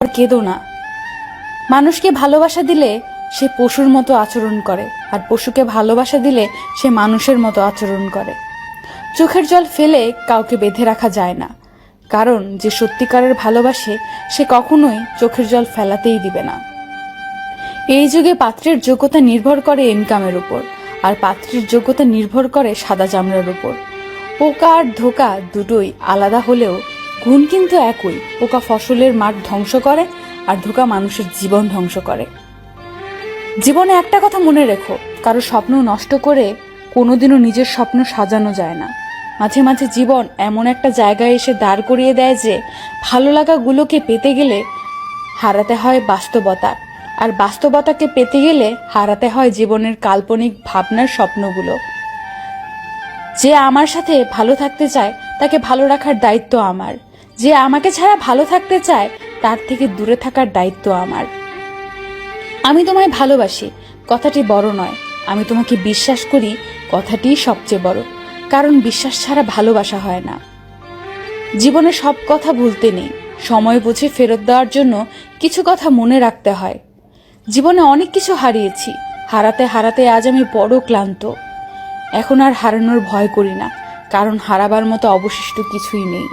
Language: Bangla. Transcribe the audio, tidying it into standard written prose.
আর কেঁদো না। মানুষকে ভালোবাসা দিলে সে পশুর মতো আচরণ করে, আর পশুকে ভালোবাসা দিলে সে মানুষের মতো আচরণ করে। চোখের জল ফেলে কাউকে বেঁধে রাখা যায় না, কারণ যে সত্যিকারের ভালোবাসে সে কখনোই চোখের জল ফেলাতেই দিবে না। এই যুগে পাত্রের যোগ্যতা নির্ভর করে ইনকামের উপর, আর পাত্রের যোগ্যতা নির্ভর করে সাদা চামড়ার উপর। পোকা আর ধোকা দুটোই আলাদা হলেও গুণ কিন্তু একই। পোকা ফসলের মাঠ ধ্বংস করে, আর ধোকা মানুষের জীবন ধ্বংস করে। জীবনে একটা কথা মনে রেখো, কারো স্বপ্ন নষ্ট করে কোনোদিনও নিজের স্বপ্ন সাজানো যায় না। মাঝে মাঝে জীবন এমন একটা জায়গায় এসে দাঁড় করিয়ে দেয় যে ভালো লাগাগুলোকে পেতে গেলে হারাতে হয় বাস্তবতা, আর বাস্তবতাকে পেতে গেলে হারাতে হয় জীবনের কাল্পনিক ভাবনার স্বপ্নগুলো। যে আমার সাথে ভালো থাকতে চায় তাকে ভালো রাখার দায়িত্ব আমার, যে আমাকে ছাড়া ভালো থাকতে চায় তার থেকে দূরে থাকার দায়িত্ব আমার। আমি তোমায় ভালোবাসি কথাটি বড় নয়, আমি তোমাকে বিশ্বাস করি কথাটিই সবচেয়ে বড়, কারণ বিশ্বাস ছাড়া ভালোবাসা হয় না। জীবনে সব কথা ভুলতে নেই, সময় বুঝে ফেরত দেওয়ার জন্য কিছু কথা মনে রাখতে হয়। জীবনে অনেক কিছু হারিয়েছি, হারাতে হারাতে আজ আমি বড় ক্লান্ত। এখন আর হারানোর ভয় করি না, কারণ হারাবার মতো অবশিষ্ট কিছুই নেই।